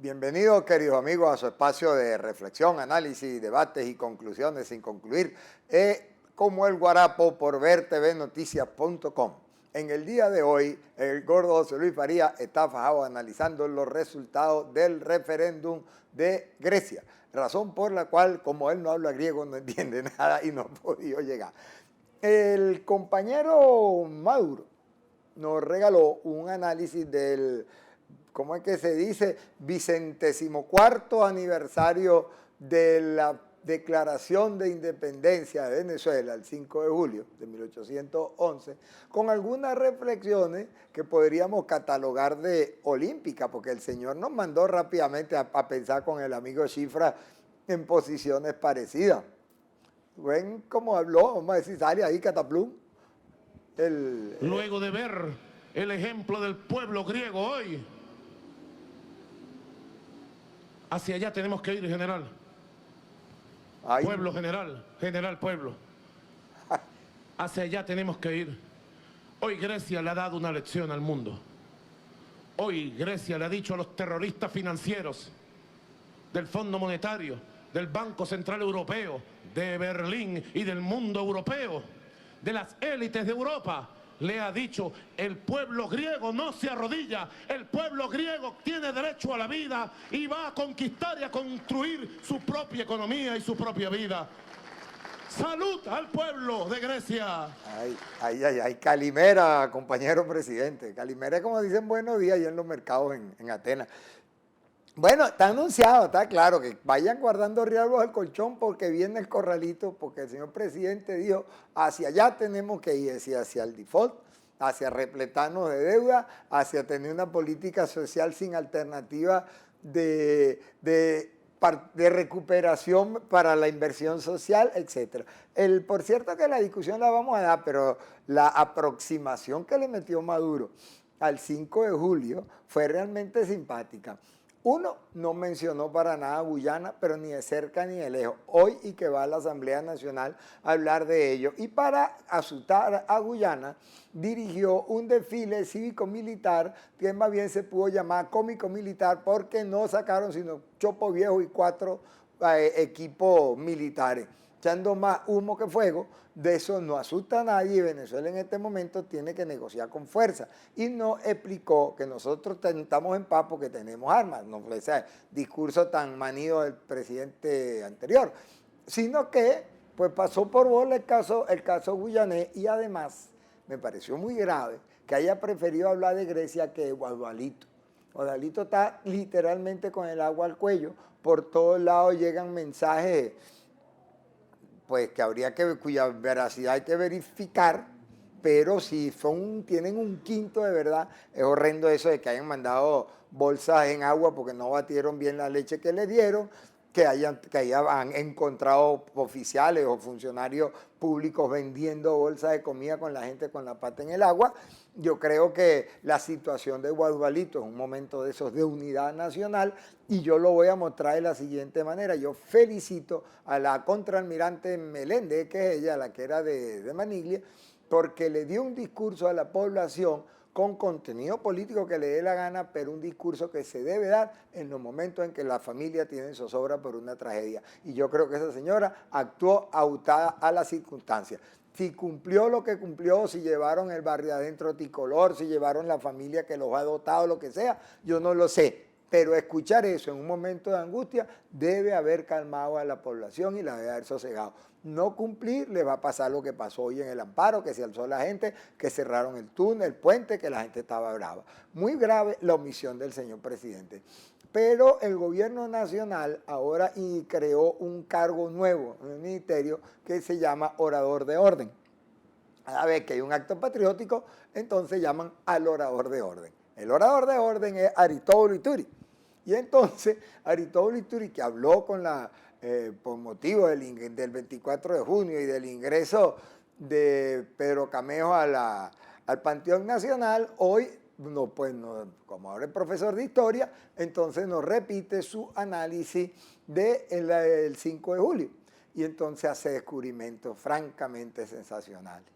Bienvenidos, queridos amigos, a su espacio de reflexión, análisis, debates y conclusiones sin concluir, como el Guarapo por vertvnoticias.com. En el día de hoy, el gordo José Luis Faría está fajado analizando los resultados del referéndum de Grecia, razón por la cual, como él no habla griego, no entiende nada y no ha podido llegar. El compañero Maduro nos regaló un análisis del, ¿cómo es que se dice?, 24º aniversario de la Declaración de Independencia de Venezuela, el 5 de julio de 1811, con algunas reflexiones que podríamos catalogar de olímpica, porque el señor nos mandó rápidamente a pensar con el amigo Chifra en posiciones parecidas. ¿Ven cómo habló? Vamos a decir, sale ahí Cataplum. Luego de ver el ejemplo del pueblo griego hoy, hacia allá tenemos que ir, general. Ay. Pueblo, general, pueblo. Hacia allá tenemos que ir. Hoy Grecia le ha dado una lección al mundo. Hoy Grecia le ha dicho a los terroristas financieros del Fondo Monetario, del Banco Central Europeo, de Berlín y del mundo europeo, de las élites de Europa, le ha dicho: el pueblo griego no se arrodilla, el pueblo griego tiene derecho a la vida y va a conquistar y a construir su propia economía y su propia vida. ¡Salud al pueblo de Grecia! Ay, Calimera, compañero presidente. Calimera es como dicen buenos días allá en los mercados en Atenas. Bueno, está anunciado, está claro, que vayan guardando riesgos al colchón porque viene el corralito, porque el señor presidente dijo, hacia allá tenemos que ir, hacia el default, hacia repletarnos de deuda, hacia tener una política social sin alternativa de recuperación para la inversión social, etc. Por cierto que la discusión la vamos a dar, pero la aproximación que le metió Maduro al 5 de julio fue realmente simpática. Uno, no mencionó para nada a Guyana, pero ni de cerca ni de lejos. Hoy y que va a la Asamblea Nacional a hablar de ello. Y para asustar a Guyana, dirigió un desfile cívico-militar que más bien se pudo llamar cómico-militar porque no sacaron sino chopo viejo y 4 equipos militares, echando más humo que fuego. De eso no asusta a nadie y Venezuela en este momento tiene que negociar con fuerza. Y no explicó que nosotros estamos en paz porque tenemos armas, no fue ese discurso tan manido del presidente anterior, sino que pues pasó por bola el caso guyanés y además me pareció muy grave que haya preferido hablar de Grecia que de Guadalito. Guadalito está literalmente con el agua al cuello, por todos lados llegan mensajes pues cuya veracidad hay que verificar, pero si tienen un quinto de verdad, es horrendo eso de que hayan mandado bolsas en agua porque no batieron bien la leche que le dieron, que hayan encontrado oficiales o funcionarios públicos vendiendo bolsas de comida con la gente con la pata en el agua. Yo creo que la situación de Guadalito es un momento de esos de unidad nacional y yo lo voy a mostrar de la siguiente manera. Yo felicito a la contraalmirante Meléndez, que es ella, la que era de Maniglia, porque le dio un discurso a la población con contenido político que le dé la gana, pero un discurso que se debe dar en los momentos en que la familia tiene zozobra por una tragedia. Y yo creo que esa señora actuó autada a las circunstancias. Si cumplió lo que cumplió, si llevaron el barrio adentro tricolor, si llevaron la familia que los ha dotado, lo que sea, yo no lo sé. Pero escuchar eso en un momento de angustia debe haber calmado a la población y la debe haber sosegado. No cumplir, le va a pasar lo que pasó hoy en el Amparo, que se alzó la gente, que cerraron el túnel, el puente, que la gente estaba brava. Muy grave la omisión del señor presidente. Pero el gobierno nacional ahora creó un cargo nuevo en el ministerio que se llama orador de orden. A ver que hay un acto patriótico, entonces llaman al orador de orden. El orador de orden es Aristóbulo Ituri. Y entonces Aristóbulo Ituri, que habló por motivo del 24 de junio y del ingreso de Pedro Camejo al Panteón Nacional, hoy, como ahora es profesor de historia, entonces nos repite su análisis del 5 de julio. Y entonces hace descubrimientos francamente sensacionales.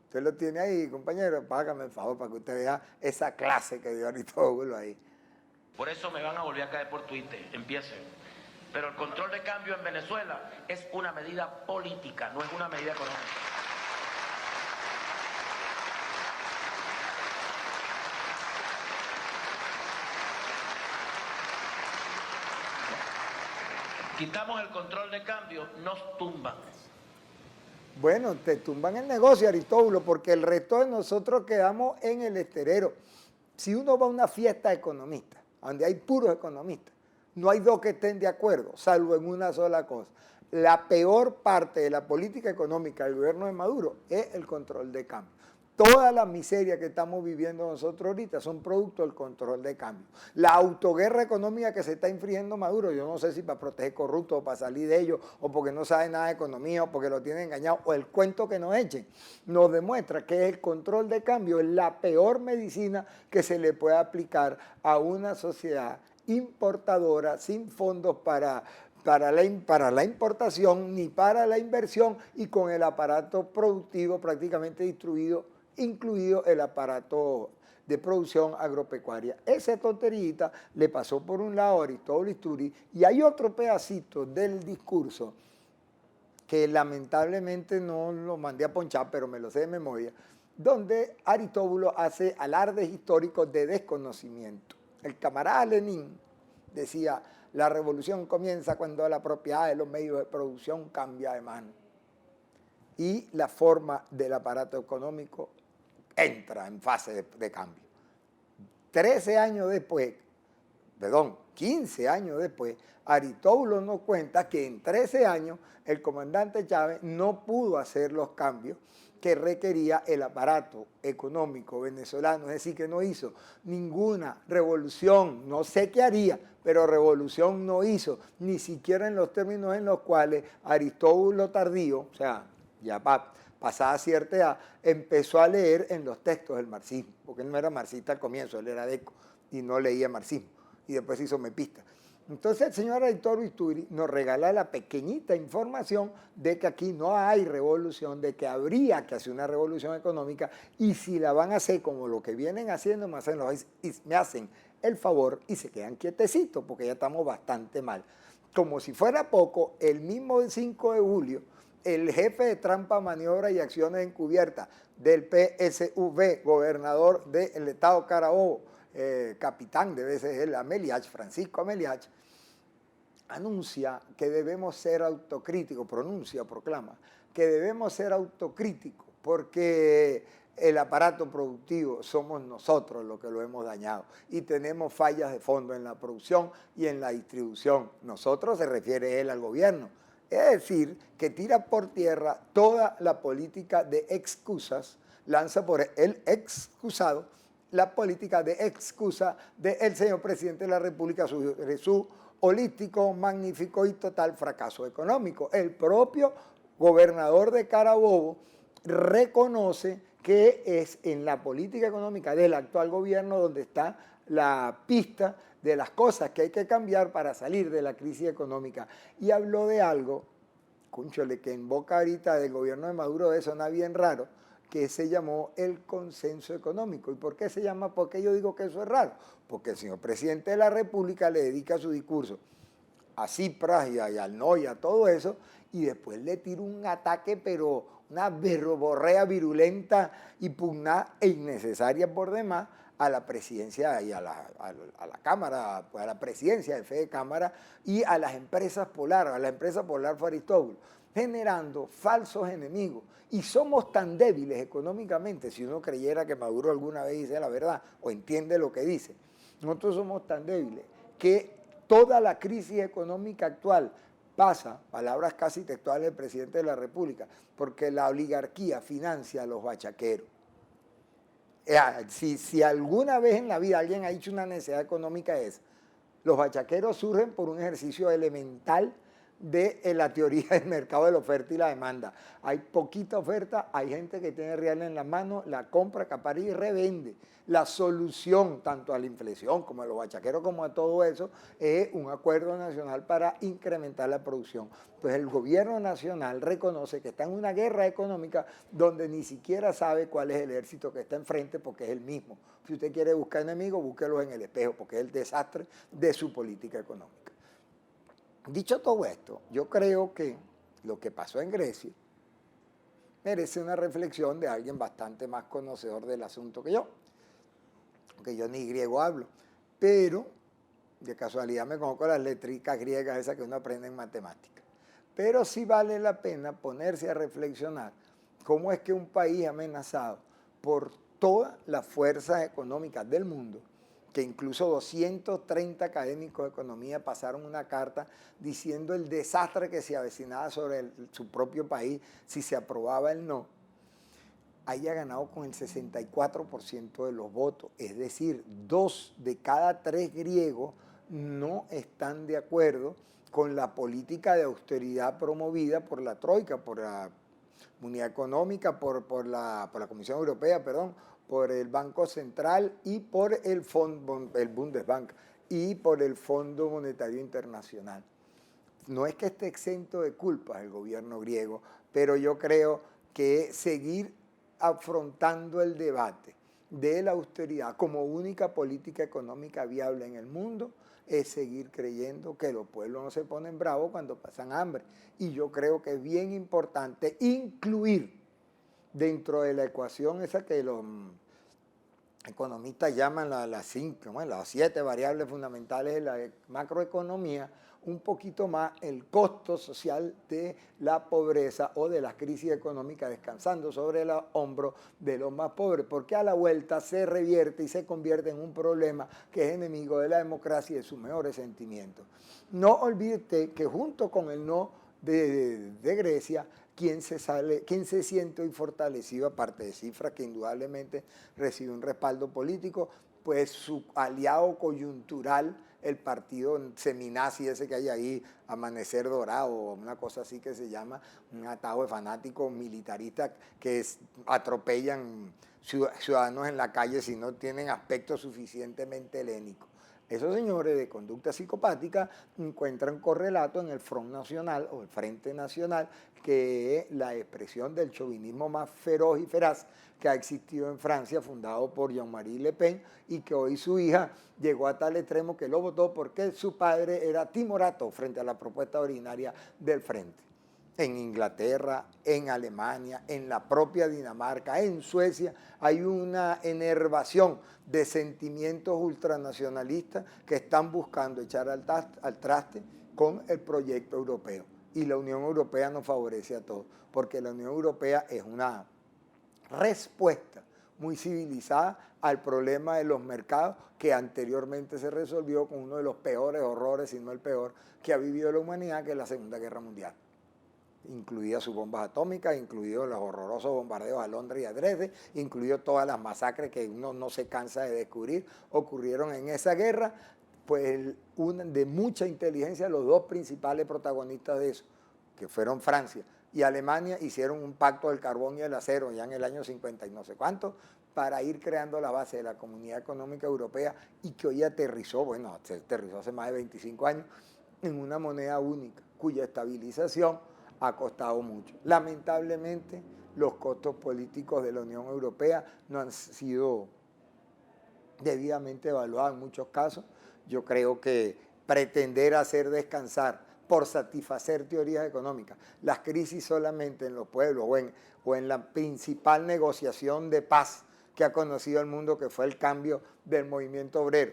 Usted lo tiene ahí, compañero, págame el favor para que usted vea esa clase que dio Aristóbulo ahí. Por eso me van a volver a caer por Twitter, empiecen. Pero el control de cambio en Venezuela es una medida política, no es una medida económica. Quitamos el control de cambio, nos tumban. Bueno, te tumban el negocio, Aristóbulo, porque el resto de nosotros quedamos en el esterero. Si uno va a una fiesta de economistas, donde hay puros economistas, no hay dos que estén de acuerdo, salvo en una sola cosa. La peor parte de la política económica del gobierno de Maduro es el control de cambio. Toda la miseria que estamos viviendo nosotros ahorita son producto del control de cambio. La autoguerra económica que se está infringiendo Maduro, yo no sé si para proteger corruptos o para salir de ellos, o porque no sabe nada de economía, o porque lo tienen engañado, o el cuento que nos echen, nos demuestra que el control de cambio es la peor medicina que se le puede aplicar a una sociedad importadora sin fondos para la importación ni para la inversión y con el aparato productivo prácticamente destruido, incluido el aparato de producción agropecuaria. Esa tonterita le pasó por un lado a Aristóbulo Isturi y hay otro pedacito del discurso que lamentablemente no lo mandé a ponchar, pero me lo sé de memoria, donde Aristóbulo hace alardes históricos de desconocimiento. El camarada Lenin decía, la revolución comienza cuando la propiedad de los medios de producción cambia de mano y la forma del aparato económico entra en fase de cambio. 15 años después, Aristóbulo nos cuenta que en 13 años el comandante Chávez no pudo hacer los cambios que requería el aparato económico venezolano, es decir, que no hizo ninguna revolución, no sé qué haría, pero revolución no hizo, ni siquiera en los términos en los cuales Aristóbulo Tardío, o sea, ya pasada cierta edad, empezó a leer en los textos del marxismo, porque él no era marxista al comienzo, él era deco y no leía marxismo, y después se hizo mepista. Entonces el señor Aristóbulo Isturi nos regala la pequeñita información de que aquí no hay revolución, de que habría que hacer una revolución económica y si la van a hacer como lo que vienen haciendo, me hacen el favor y se quedan quietecitos porque ya estamos bastante mal. Como si fuera poco, el mismo 5 de julio, el jefe de trampa, maniobra y acciones encubiertas del PSV, gobernador del estado Carabobo, capitán debe ser él, Ameliach, Francisco Ameliach, anuncia que debemos ser autocríticos, proclama, que debemos ser autocríticos porque el aparato productivo somos nosotros los que lo hemos dañado y tenemos fallas de fondo en la producción y en la distribución. Nosotros se refiere él al gobierno. Es decir, que tira por tierra toda la política de excusas, lanza por el excusado la política de excusa del señor presidente de la República sobre su holístico, magnífico y total fracaso económico. El propio gobernador de Carabobo reconoce que es en la política económica del actual gobierno donde está la pista de las cosas que hay que cambiar para salir de la crisis económica. Y habló de algo, cónchale, que en boca ahorita del gobierno de Maduro de sonar bien raro, que se llamó el consenso económico. ¿Y por qué se llama? ¿Por qué yo digo que eso es raro? Porque el señor presidente de la República le dedica su discurso a Tsipras y al NOI, a todo eso, y después le tira un ataque, pero una verborrea virulenta y pugnada e innecesaria por demás a la presidencia y a la Cámara, pues a la presidencia de Fede Cámara y a las empresas Polar, a la empresa Polar fue Aristóbulo, generando falsos enemigos. Y somos tan débiles económicamente, si uno creyera que Maduro alguna vez dice la verdad o entiende lo que dice, nosotros somos tan débiles que toda la crisis económica actual pasa, palabras casi textuales del presidente de la República, porque la oligarquía financia a los bachaqueros. Si alguna vez en la vida alguien ha dicho una necesidad económica es, los bachaqueros surgen por un ejercicio elemental de la teoría del mercado de la oferta y la demanda. Hay poquita oferta, hay gente que tiene real en la mano, la compra, acapara y revende. La solución tanto a la inflación como a los bachaqueros como a todo eso es un acuerdo nacional para incrementar la producción. Entonces el gobierno nacional reconoce que está en una guerra económica donde ni siquiera sabe cuál es el ejército que está enfrente porque es el mismo. Si usted quiere buscar enemigos, búsquelos en el espejo porque es el desastre de su política económica. Dicho todo esto, yo creo que lo que pasó en Grecia merece una reflexión de alguien bastante más conocedor del asunto que yo. Aunque yo ni griego hablo, pero de casualidad me conozco las letricas griegas esas que uno aprende en matemáticas. Pero sí vale la pena ponerse a reflexionar cómo es que un país amenazado por todas las fuerzas económicas del mundo, que incluso 230 académicos de economía pasaron una carta diciendo el desastre que se avecinaba sobre su propio país si se aprobaba el no, haya ganado con el 64% de los votos. Es decir, 2 de cada 3 griegos no están de acuerdo con la política de austeridad promovida por la Troika, por la Unidad Económica, por la Comisión Europea, perdón, por el Banco Central y por el Bundesbank y por el Fondo Monetario Internacional. No es que esté exento de culpas el gobierno griego, pero yo creo que seguir afrontando el debate de la austeridad como única política económica viable en el mundo es seguir creyendo que los pueblos no se ponen bravos cuando pasan hambre. Y yo creo que es bien importante incluir dentro de la ecuación esa que los economistas llaman las 7 variables fundamentales de la macroeconomía, un poquito más el costo social de la pobreza o de las crisis económicas descansando sobre el hombro de los más pobres, porque a la vuelta se revierte y se convierte en un problema que es enemigo de la democracia y de sus mejores sentimientos. No olvide que junto con el no de Grecia, quien se siente hoy fortalecido, aparte de Cifra, que indudablemente recibe un respaldo político, pues su aliado coyuntural, el partido seminazi ese que hay ahí, Amanecer Dorado, una cosa así que se llama, un atajo de fanáticos militaristas que atropellan ciudadanos en la calle si no tienen aspecto suficientemente helénico. Esos señores de conducta psicopática encuentran correlato en el Front Nacional o el Frente Nacional, que es la expresión del chauvinismo más feroz y feraz que ha existido en Francia, fundado por Jean-Marie Le Pen, y que hoy su hija llegó a tal extremo que lo votó porque su padre era timorato frente a la propuesta originaria del Frente. En Inglaterra, en Alemania, en la propia Dinamarca, en Suecia, hay una enervación de sentimientos ultranacionalistas que están buscando echar al traste con el proyecto europeo. Y la Unión Europea nos favorece a todos, porque la Unión Europea es una respuesta muy civilizada al problema de los mercados que anteriormente se resolvió con uno de los peores horrores, si no el peor, que ha vivido la humanidad, que es la Segunda Guerra Mundial. Incluidas sus bombas atómicas, incluidos los horrorosos bombardeos a Londres y a Dresde, incluidos todas las masacres que uno no se cansa de descubrir, ocurrieron en esa guerra, pues de mucha inteligencia los dos principales protagonistas de eso, que fueron Francia y Alemania, hicieron un pacto del carbón y el acero ya en el año 50 y no sé cuánto, para ir creando la base de la Comunidad Económica Europea y que hoy aterrizó hace más de 25 años, en una moneda única, cuya estabilización ha costado mucho. Lamentablemente, los costos políticos de la Unión Europea no han sido debidamente evaluados en muchos casos. Yo creo que pretender hacer descansar por satisfacer teorías económicas las crisis solamente en los pueblos o en la principal negociación de paz que ha conocido el mundo, que fue el cambio del movimiento obrero,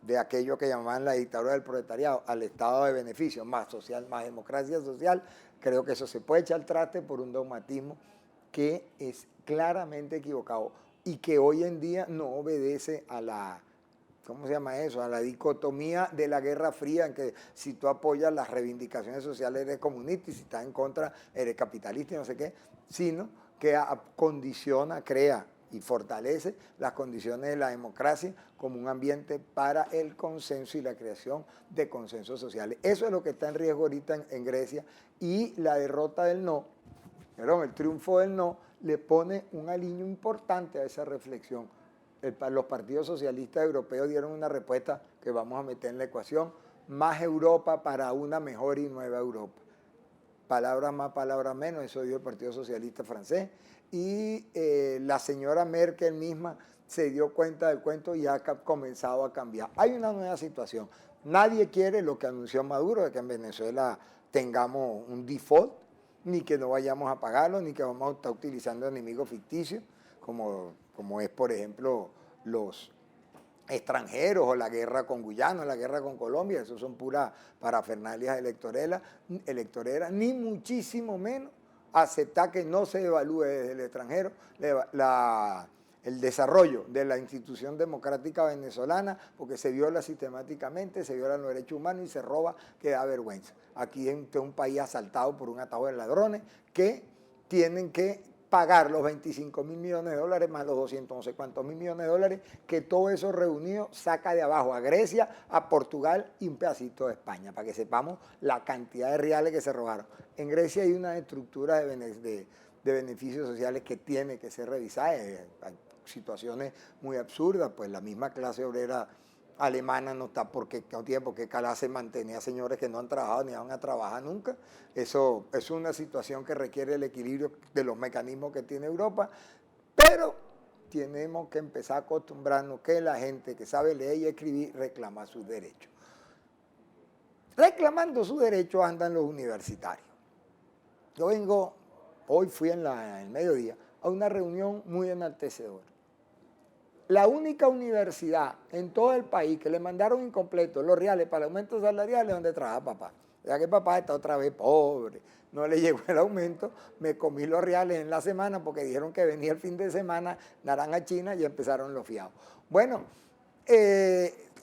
de aquello que llamaban la dictadura del proletariado al estado de beneficio, más social, más democracia social, creo que eso se puede echar al traste por un dogmatismo que es claramente equivocado y que hoy en día no obedece a la, ¿cómo se llama eso?, a la dicotomía de la Guerra Fría, en que si tú apoyas las reivindicaciones sociales eres comunista y si estás en contra eres capitalista y no sé qué, sino que condiciona, crea y fortalece las condiciones de la democracia como un ambiente para el consenso y la creación de consensos sociales. Eso es lo que está en riesgo ahorita en Grecia, y la derrota del no, el triunfo del no, le pone un aliño importante a esa reflexión. Los partidos socialistas europeos dieron una respuesta que vamos a meter en la ecuación: más Europa para una mejor y nueva Europa. Palabras más, palabras menos, eso dio el Partido Socialista francés, y la señora Merkel misma se dio cuenta del cuento y ha comenzado a cambiar. Hay una nueva situación. Nadie quiere lo que anunció Maduro, de que en Venezuela tengamos un default, ni que no vayamos a pagarlo, ni que vamos a estar utilizando enemigos ficticios, como es, por ejemplo, los extranjeros, o la guerra con Guyana, la guerra con Colombia. Eso son puras parafernalias electoreras, ni muchísimo menos aceptar que no se evalúe desde el extranjero el desarrollo de la institución democrática venezolana, porque se viola sistemáticamente, se violan los derechos humanos y se roba, que da vergüenza. Aquí es un país asaltado por un atajo de ladrones que tienen que pagar los 25 mil millones de dólares más los 200 no sé cuántos mil millones de dólares, que todo eso reunido saca de abajo a Grecia, a Portugal y un pedacito de España, para que sepamos la cantidad de reales que se robaron. En Grecia hay una estructura de beneficios sociales que tiene que ser revisada. Hay situaciones muy absurdas, pues la misma clase obrera alemana no tiene por qué calarse mantener a señores que no han trabajado ni van a trabajar nunca. Eso es una situación que requiere el equilibrio de los mecanismos que tiene Europa, pero tenemos que empezar a acostumbrarnos que la gente que sabe leer y escribir reclama sus derechos. Reclamando sus derechos andan los universitarios. Hoy fui en el mediodía a una reunión muy enaltecedora. La única universidad en todo el país que le mandaron incompletos los reales para el aumento salarial es donde trabaja papá. Ya que papá está otra vez pobre, no le llegó el aumento, me comí los reales en la semana porque dijeron que venía el fin de semana Naranja China y empezaron los fiados. Bueno,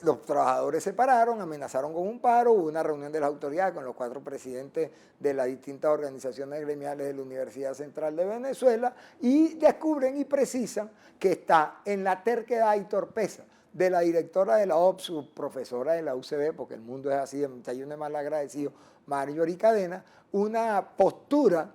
los trabajadores se pararon, amenazaron con un paro, hubo una reunión de las autoridades con los 4 presidentes de las distintas organizaciones gremiales de la Universidad Central de Venezuela, y descubren y precisan que está en la terquedad y torpeza de la directora de la OPSU, profesora de la UCB, porque el mundo es así, hay un mal agradecido, Marjorie Cadena, una postura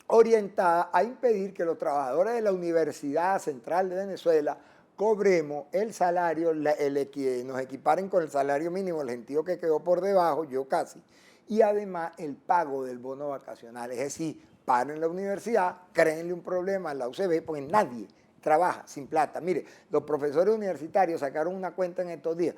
orientada a impedir que los trabajadores de la Universidad Central de Venezuela cobremos el salario, nos equiparen con el salario mínimo, el gentío que quedó por debajo, yo casi, y además el pago del bono vacacional. Es decir, paren la universidad, créenle un problema a la UCB, porque nadie trabaja sin plata. Mire, los profesores universitarios sacaron una cuenta en estos días,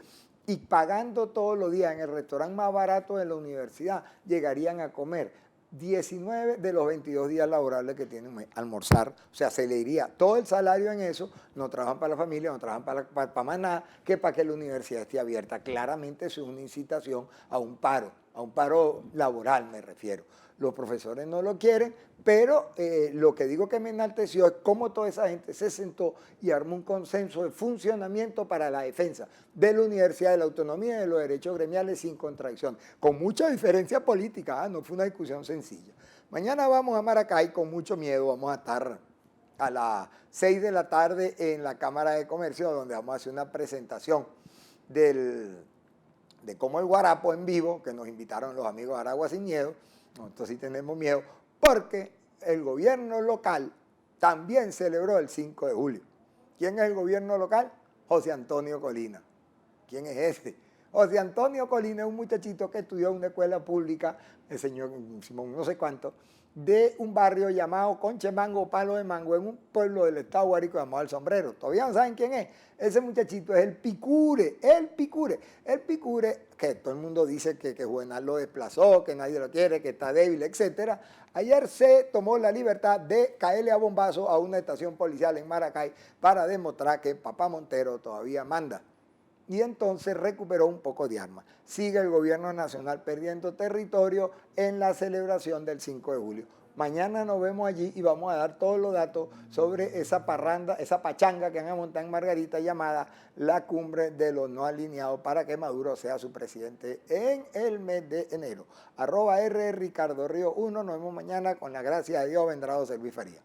y pagando todos los días en el restaurante más barato de la universidad, llegarían a comer 19 de los 22 días laborables que tienen almorzar. O sea, se le iría todo el salario en eso, no trabajan para la familia, no trabajan para más nada, que para que la universidad esté abierta. Claramente eso es una incitación a un paro laboral me refiero. Los profesores no lo quieren, pero lo que digo que me enalteció es cómo toda esa gente se sentó y armó un consenso de funcionamiento para la defensa de la universidad, de la autonomía y de los derechos gremiales sin contradicción, con mucha diferencia política, no fue una discusión sencilla. Mañana vamos a Maracay con mucho miedo, vamos a estar a las 6 de la tarde en la Cámara de Comercio, donde vamos a hacer una presentación de cómo el guarapo en vivo, que nos invitaron los amigos de Aragua Sin Miedo. Nosotros sí tenemos miedo porque el gobierno local también celebró el 5 de julio. ¿Quién es el gobierno local? José Antonio Colina. ¿Quién es ese? José Antonio Colina es un muchachito que estudió en una escuela pública, el señor Simón no sé cuánto, de un barrio llamado Conchemango o Palo de Mango, en un pueblo del estado Guárico llamado El Sombrero. ¿Todavía no saben quién es? Ese muchachito es el Picure, que todo el mundo dice que Juvenal lo desplazó, que nadie lo quiere, que está débil, etc. Ayer se tomó la libertad de caerle a bombazo a una estación policial en Maracay para demostrar que papá Montero todavía manda. Y entonces recuperó un poco de armas. Sigue el gobierno nacional perdiendo territorio en la celebración del 5 de julio. Mañana nos vemos allí y vamos a dar todos los datos sobre esa parranda, esa pachanga que van a montar en Margarita llamada la Cumbre de los No Alineados para que Maduro sea su presidente en el mes de enero. @R Ricardo Río 1, nos vemos mañana con la gracia de Dios, vendrá José Luis Faría.